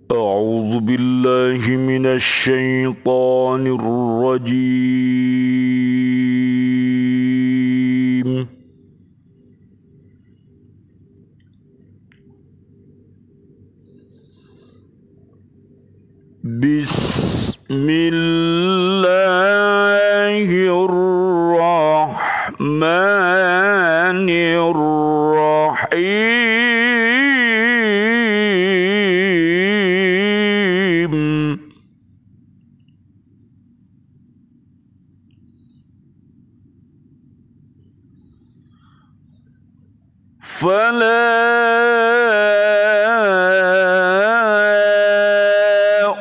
أعوذ بالله من الشيطان الرجيم. بسم الله الرحمن الرحيم. فلا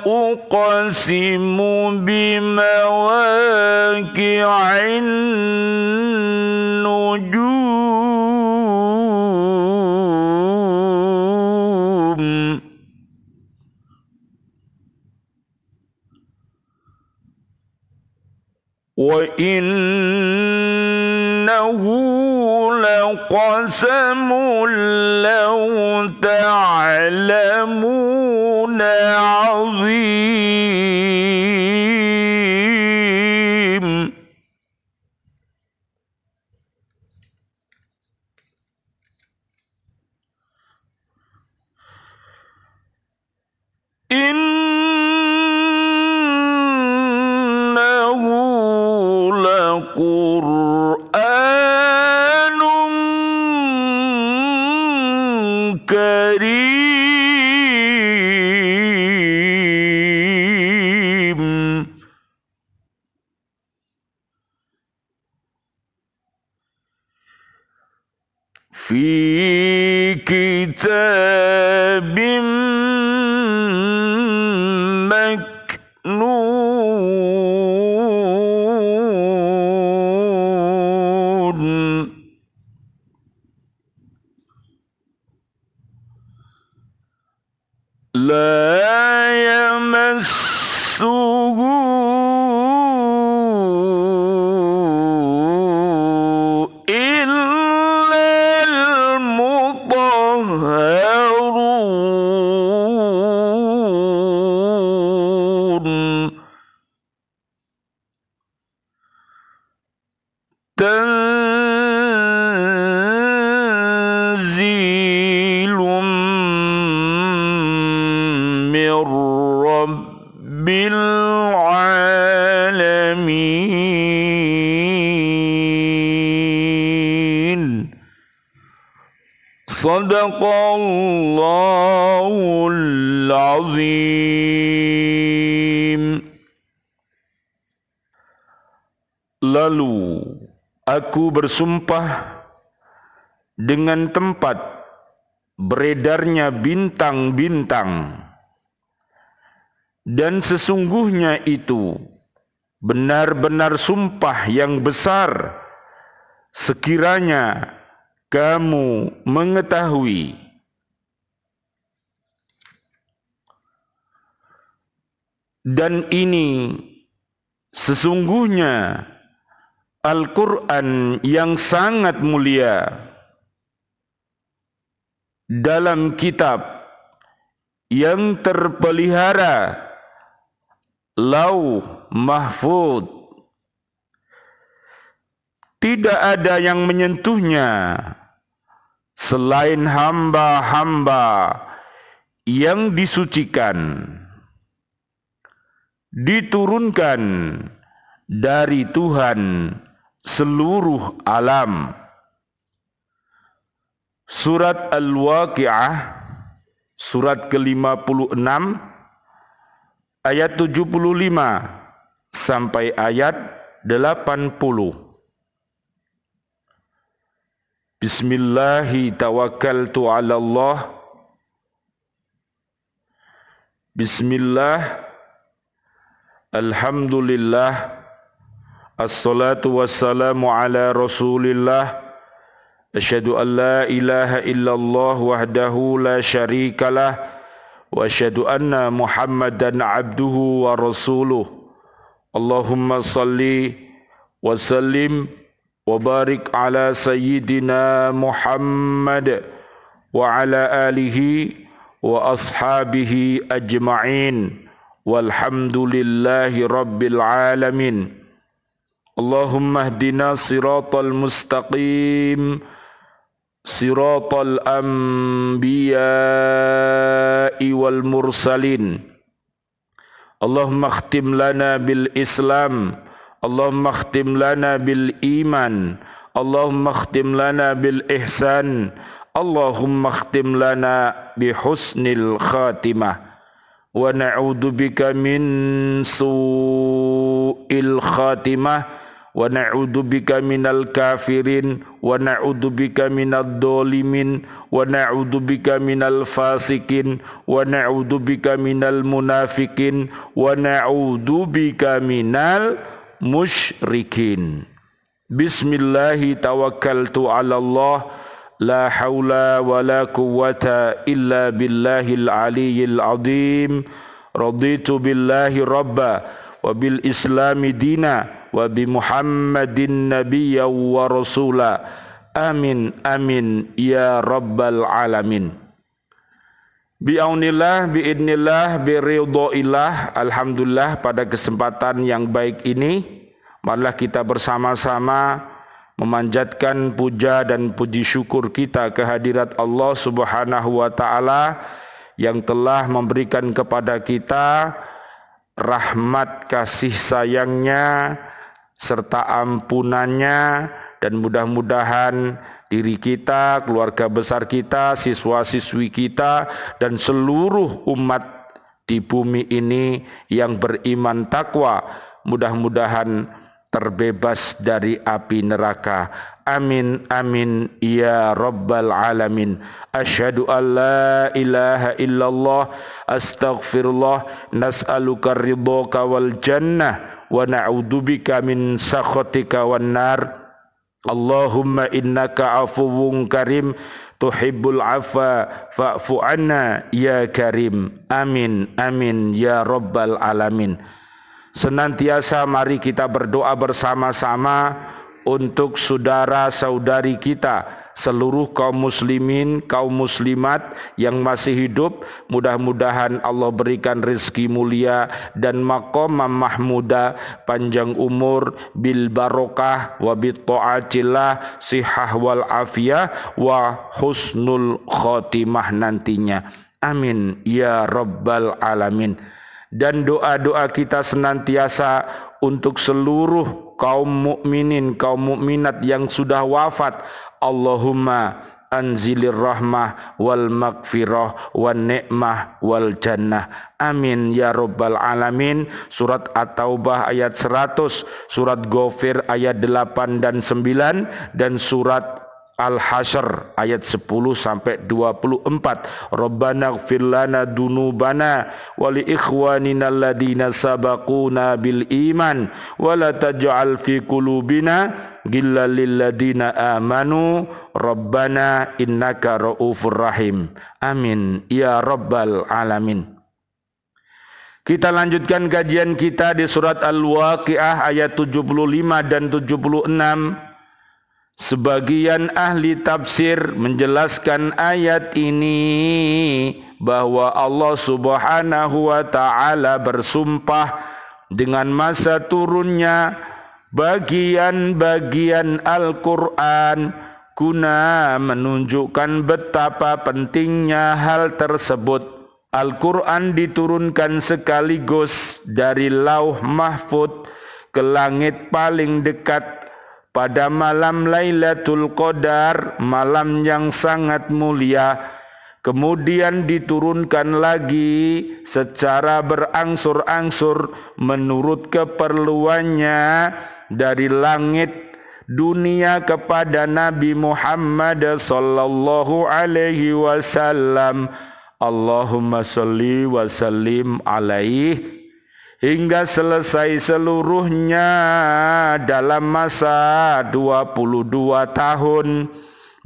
أقسم بمواقع النجوم. وإنه لقسم لو تعلمون عظيم. إنه لقرآن كريم. في كتاب مكنون. لا يمسه إلا المطهرون. تنزيل من رب العالمين. صدق الله العظيم. Lalu aku bersumpah dengan tempat beredarnya bintang-bintang, dan sesungguhnya itu benar-benar sumpah yang besar sekiranya kamu mengetahui. Dan ini sesungguhnya Al-Quran yang sangat mulia dalam kitab yang terpelihara Lauh Mahfuz. Tidak ada yang menyentuhnya selain hamba-hamba yang disucikan, diturunkan dari Tuhan seluruh alam. Surat Al-Waqi'ah, surat ke-56, ayat 75 sampai ayat 80. Bismillahi tawakkaltu ala Allah. Bismillah, alhamdulillah, assalatu wassalamu ala rasulillah. Asyhadu an la ilaha illallah wahdahu la syarikalah, wa asyhadu anna Muhammadan abduhu wa rasuluh. Allahumma salli wa sallim wa barik ala sayyidina Muhammad wa ala alihi wa ashabihi ajma'in walhamdulillahi rabbil alamin. Allahumma hdina siratal mustaqim siratal anbiya'i wal mursalin. Allahumma khtim lana bil Islam, Allahumma khtim lana bil iman, Allahumma khtim lana bil ihsan, Allahumma khtim lana bi husnil khatimah. Wa na'udzu bika min su'il khatimah, wa na'udzu bika minal kafirin, wa na'udzu bika minadh dhalimin, wa na'udzu bika minal fasikin, wa na'udzu bika minal munafikin, wa na'udzu bika minal musyrikin. Bismillahi tawakkaltu 'ala Allah, la haula wa la quwwata illa billahil aliyyil azim. Raditu billahi rabba wa bil islami dina wa bi Muhammadin nabiyya wa rasula. Amin amin ya rabbal alamin. Bi'aunillah, bi'idnillah, biridhoillah. Alhamdulillah, pada kesempatan yang baik ini marilah kita bersama-sama memanjatkan puja dan puji syukur kita kehadirat Allah Subhanahu wa taala yang telah memberikan kepada kita rahmat kasih sayangnya serta ampunannya, dan mudah-mudahan diri kita, keluarga besar kita, siswa-siswi kita, dan seluruh umat di bumi ini yang beriman takwa mudah-mudahan terbebas dari api neraka. Amin amin ya rabbal alamin. Asyhadu an la ilaha illallah, astaghfirullah, nas'aluka ridhaka wal jannah wa na'udzubika min sakhatika wan nar. Allahumma innaka afuwwun karim tuhibbul afwa fa'fu anna ya karim. Amin amin ya rabbal alamin. Senantiasa mari kita berdoa bersama-sama untuk saudara-saudari kita, seluruh kaum muslimin, kaum muslimat yang masih hidup. Mudah-mudahan Allah berikan rezeki mulia dan maqamah mahmuda, panjang umur, bil barokah wa bit ta'atillah, sihah wal afiyah wa husnul khotimah nantinya. Amin ya rabbal alamin. Dan doa-doa kita senantiasa untuk seluruh kaum mukminin, kaum mukminat yang sudah wafat. Allahumma anzilir rahmah wal maghfirah wan ni'mah wal jannah. Amin ya rabbal alamin. Surat At-Taubah ayat 100, surat Ghafir ayat 8 dan 9, dan surat Al-Hasyr ayat 10 sampai 24. Rabbana ighfir lana dunubana wa li ikhwanina alladhina sabaquna bil iman wa la taj'al fi qulubina ghillan lil ladzina amanu rabbana innaka raufur rahim. Amin ya rabbal alamin. Kita lanjutkan kajian kita di surat Al-Waqiah ayat 75 dan 76. Sebagian ahli tafsir menjelaskan ayat ini bahwa Allah Subhanahu wa taala bersumpah dengan masa turunnya bagian-bagian Al-Qur'an guna menunjukkan betapa pentingnya hal tersebut. Al-Qur'an diturunkan sekaligus dari Lauh Mahfuz ke langit paling dekat pada malam Lailatul Qadar, malam yang sangat mulia. Kemudian diturunkan lagi secara berangsur-angsur menurut keperluannya dari langit dunia kepada Nabi Muhammad sallallahu alaihi wasallam. Allahumma sholli wa sallim alaihi, hingga selesai seluruhnya dalam masa 22 tahun,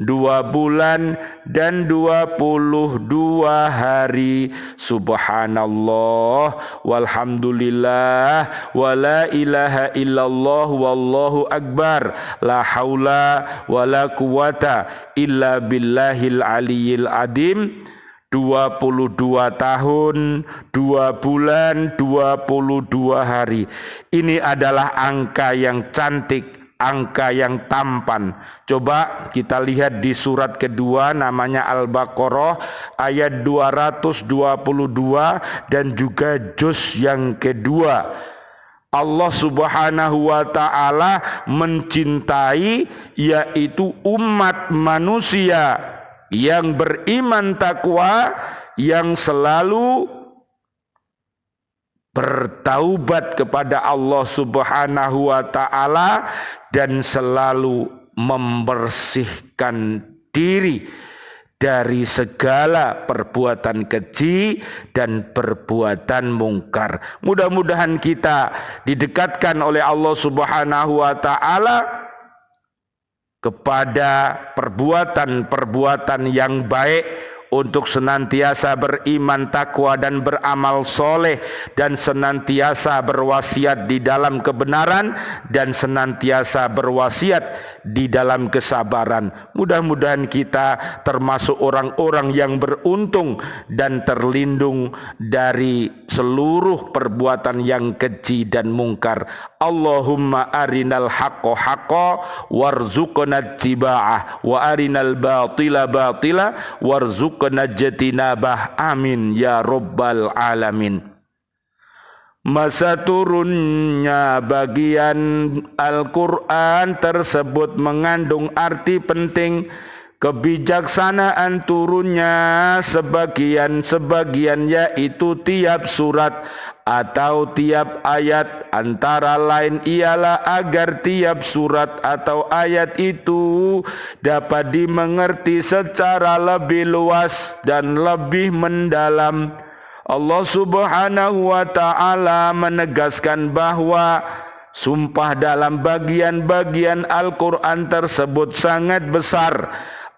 2 bulan dan 22 hari. Subhanallah walhamdulillah wa la ilaha illallah wallahu akbar, la haula wa la quwata illa billahil aliyyil adim. 22 tahun, 2 bulan, 22 hari. Ini adalah angka yang cantik, angka yang tampan. Coba kita lihat di surat kedua namanya Al-Baqarah ayat 222 dan juga juz yang kedua. Allah Subhanahu wa ta'ala mencintai yaitu umat manusia yang beriman takwa, yang selalu bertaubat kepada Allah Subhanahu wa ta'ala dan selalu membersihkan diri dari segala perbuatan keji dan perbuatan mungkar. Mudah-mudahan kita didekatkan oleh Allah Subhanahu wa ta'ala kepada perbuatan-perbuatan yang baik, untuk senantiasa beriman takwa dan beramal soleh, dan senantiasa berwasiat di dalam kebenaran dan senantiasa berwasiat di dalam kesabaran. Mudah-mudahan kita termasuk orang-orang yang beruntung dan terlindung dari seluruh perbuatan yang keji dan mungkar. Allahumma arinal haqqo haqqo warzuqna ittiba'ah wa arinal batila batila warzuqna ijtinabah. Amin ya rabbal alamin. Masa turunnya bagian Al-Quran tersebut mengandung arti penting. Kebijaksanaan turunnya sebagian-sebagian yaitu tiap surat atau tiap ayat, antara lain ialah agar tiap surat atau ayat itu dapat dimengerti secara lebih luas dan lebih mendalam. Allah Subhanahu wa ta'ala menegaskan bahwa sumpah dalam bagian-bagian Al-Quran tersebut sangat besar.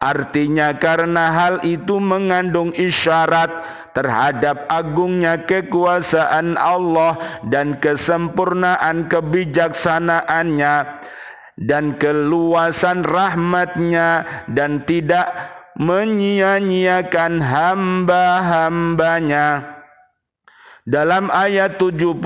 Artinya karena hal itu mengandung isyarat terhadap agungnya kekuasaan Allah dan kesempurnaan kebijaksanaannya dan keluasan rahmatnya, dan tidak menyia-nyiakan hamba-hambanya. Dalam ayat 75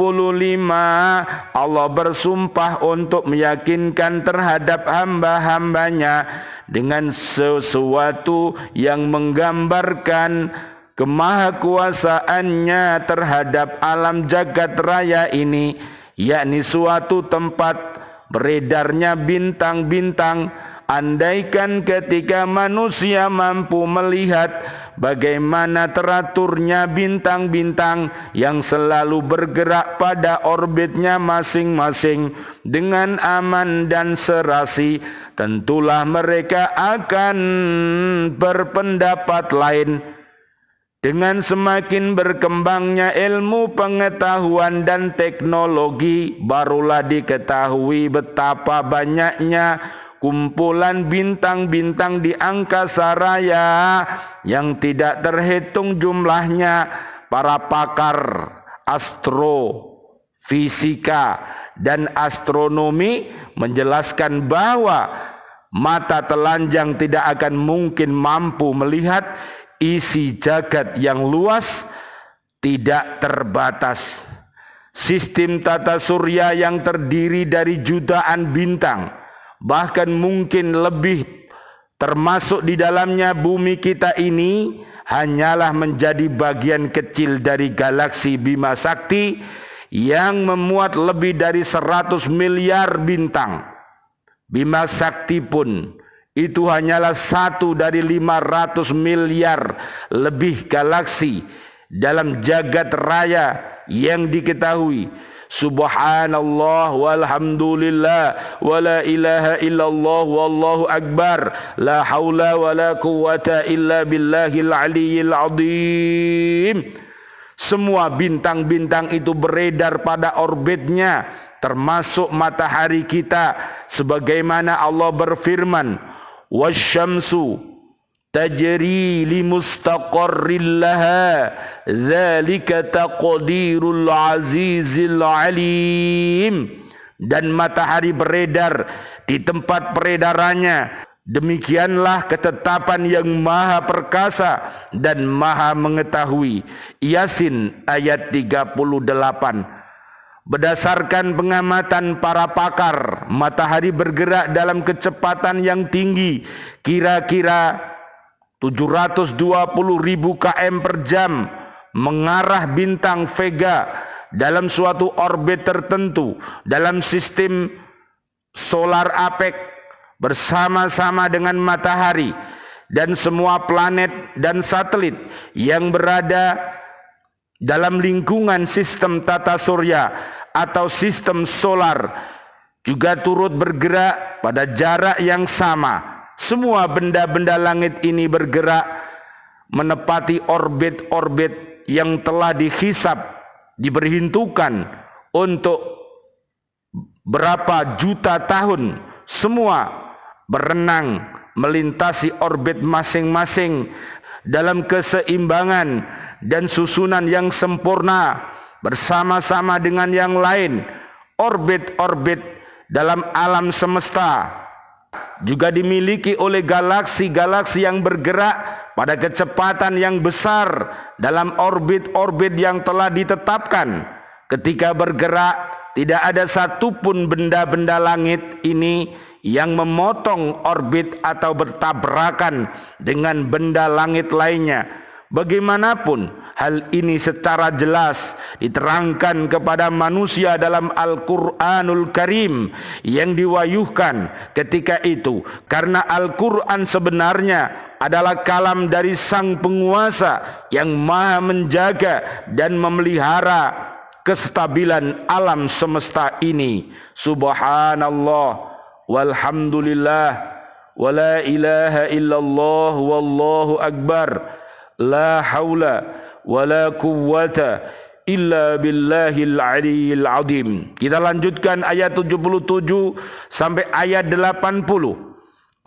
Allah bersumpah untuk meyakinkan terhadap hamba-hambanya dengan sesuatu yang menggambarkan kemahakuasaannya terhadap alam jagat raya ini, yakni suatu tempat beredarnya bintang-bintang. Andaikan ketika manusia mampu melihat bagaimana teraturnya bintang-bintang yang selalu bergerak pada orbitnya masing-masing dengan aman dan serasi, tentulah mereka akan berpendapat lain. Dengan semakin berkembangnya ilmu pengetahuan dan teknologi, barulah diketahui betapa banyaknya kumpulan bintang-bintang di angkasa raya yang tidak terhitung jumlahnya. Para pakar astrofisika dan astronomi menjelaskan bahwa mata telanjang tidak akan mungkin mampu melihat isi jagat yang luas, tidak terbatas. Sistem tata surya yang terdiri dari jutaan bintang, bahkan mungkin lebih, termasuk di dalamnya bumi kita ini, hanyalah menjadi bagian kecil dari galaksi Bima Sakti yang memuat lebih dari 100 miliar bintang. Bima Sakti pun itu hanyalah satu dari 500 miliar lebih galaksi dalam jagat raya yang diketahui. Subhanallah walhamdulillah wala ilaha illallah wallahu akbar la haula wala quwata illa billahil aliyyil azim. Semua bintang-bintang itu beredar pada orbitnya, termasuk matahari kita, sebagaimana Allah berfirman, wasyamsu tajri limustaqarril laha dzalika taqdirul azizil alim. Dan matahari beredar di tempat peredarannya Demikianlah ketetapan yang maha perkasa dan maha mengetahui. Yasin ayat 38. Berdasarkan pengamatan para pakar, matahari bergerak dalam kecepatan yang tinggi, kira-kira 720.000 km per jam, mengarah bintang Vega dalam suatu orbit tertentu dalam sistem solar apek bersama-sama dengan matahari dan semua planet dan satelit yang berada dalam lingkungan sistem tata surya atau sistem solar juga turut bergerak pada jarak yang sama. Semua benda-benda langit ini bergerak menepati orbit-orbit yang telah dihisab, diperhitungkan untuk berapa juta tahun. Semua berenang melintasi orbit masing-masing dalam keseimbangan dan susunan yang sempurna bersama-sama dengan yang lain. Orbit-orbit dalam alam semesta juga dimiliki oleh galaksi-galaksi yang bergerak pada kecepatan yang besar dalam orbit-orbit yang telah ditetapkan. Ketika bergerak, tidak ada satupun benda-benda langit ini yang memotong orbit atau bertabrakan dengan benda langit lainnya. Bagaimanapun, hal ini secara jelas diterangkan kepada manusia dalam Al-Quranul Karim yang diwahyukan ketika itu, karena Al-Quran sebenarnya adalah kalam dari Sang Penguasa yang maha menjaga dan memelihara kestabilan alam semesta ini. Subhanallah walhamdulillah wala ilaha illallah wallahu akbar, la haula wala quwwata illa billahil aliyil azim. Kita lanjutkan ayat 77 sampai ayat 80.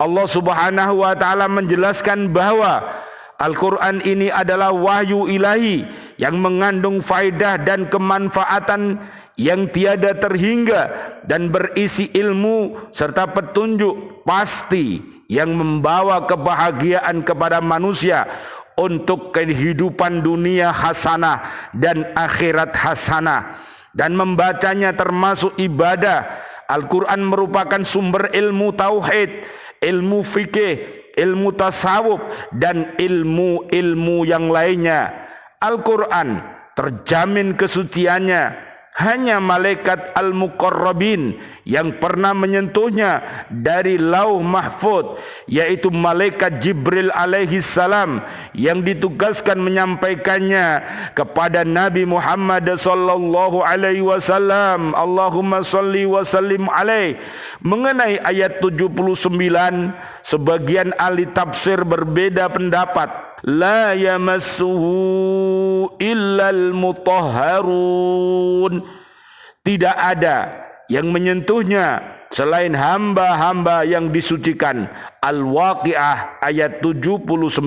Allah Subhanahu wa taala menjelaskan bahwa Al-Quran ini adalah wahyu ilahi yang mengandung faedah dan kemanfaatan yang tiada terhingga dan berisi ilmu serta petunjuk pasti yang membawa kebahagiaan kepada manusia untuk kehidupan dunia hasanah dan akhirat hasanah. Dan membacanya termasuk ibadah. Al-Quran merupakan sumber ilmu tauhid, ilmu fikih, ilmu tasawuf dan ilmu-ilmu yang lainnya. Al-Quran terjamin kesuciannya. Hanya malaikat al-muqarrabin yang pernah menyentuhnya dari lauh mahfud, yaitu malaikat Jibril alaihi salam yang ditugaskan menyampaikannya kepada Nabi Muhammad sallallahu alaihi wasallam. Allahumma salli wa sallim alaihi. Mengenai ayat 79, sebagian ahli tafsir berbeda pendapat. La yamassuhu illal mutahharun. Tidak ada yang menyentuhnya selain hamba-hamba yang disucikan. Al-Waqiah ayat 79.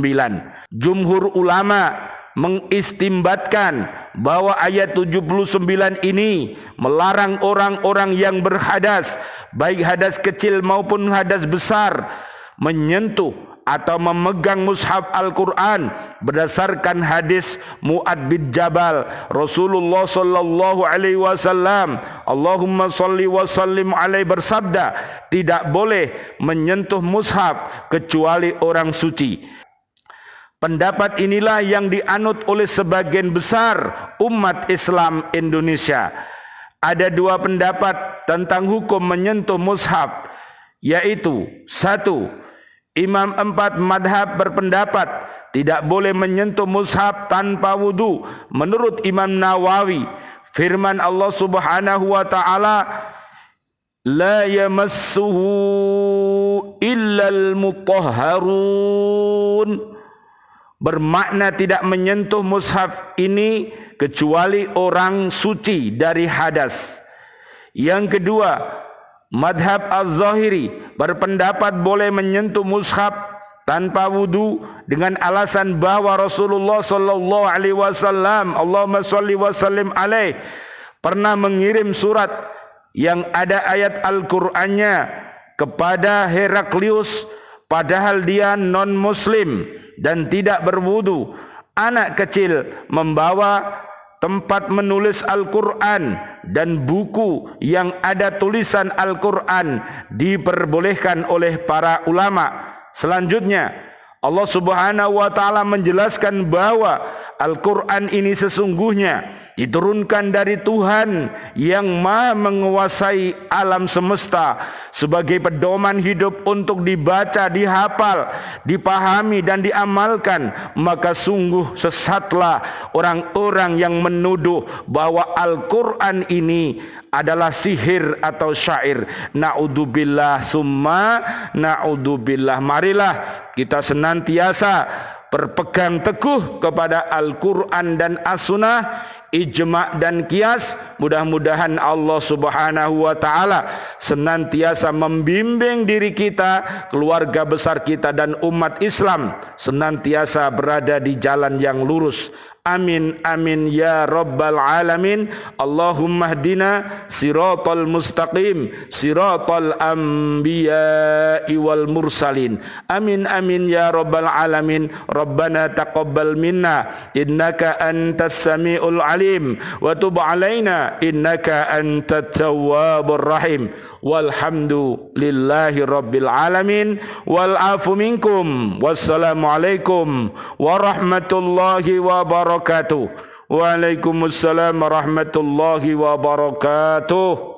Jumhur ulama mengistimbatkan bahwa ayat 79 ini melarang orang-orang yang berhadas, baik hadas kecil maupun hadas besar, menyentuh atau memegang mushaf Al-Quran. Berdasarkan hadis Mu'ad bin Jabal, Rasulullah sallallahu alaihi wasallam, Allahumma salli wa sallim alaihi, bersabda, tidak boleh menyentuh mushaf kecuali orang suci. Pendapat inilah yang dianut oleh sebagian besar umat Islam Indonesia. Ada dua pendapat tentang hukum menyentuh mushaf, yaitu: satu, Imam 4 madhab berpendapat tidak boleh menyentuh mushaf tanpa wudu. Menurut Imam Nawawi, firman Allah Subhanahu wa taala, la yamassuhu illal mutahharun, bermakna tidak menyentuh mushaf ini kecuali orang suci dari hadas. Yang kedua, madhab Az-Zahiri berpendapat boleh menyentuh mushaf tanpa wudu dengan alasan bahwa Rasulullah sallallahu alaihi wasallam, Allahumma shalli wa sallim alaihi, pernah mengirim surat yang ada ayat Al-Qur'annya kepada Heraklius padahal dia non-muslim dan tidak berwudu. Anak kecil membawa tempat menulis Al-Quran dan buku yang ada tulisan Al-Quran diperbolehkan oleh para ulama. Selanjutnya, Allah Subhanahu wa taala menjelaskan bahwa Al-Quran ini sesungguhnya diturunkan dari Tuhan yang Maha menguasai alam semesta sebagai pedoman hidup untuk dibaca, dihafal, dipahami dan diamalkan. Maka sungguh sesatlah orang-orang yang menuduh bahwa Al-Quran ini adalah sihir atau syair. Na'udzubillah summa na'udzubillah. Marilah kita senantiasa berpegang teguh kepada Al-Quran dan As-Sunnah, ijma' dan qiyas. Mudah-mudahan Allah Subhanahu wa taala senantiasa membimbing diri kita, keluarga besar kita dan umat Islam senantiasa berada di jalan yang lurus. Amin amin ya rabbal alamin. Allahumma hdina siratal mustaqim siratal anbiya'i wal mursalin. Amin amin ya rabbal alamin. Rabbana taqabbal minna innaka antas samiul alim wa tub alaina innaka antat tawwabur rahim. Walhamdulillahi rabbil alamin wal afu minkum. Wassalamualaikum warahmatullahi wabarakatuh. Waalaikumsalam warahmatullahi wabarakatuh.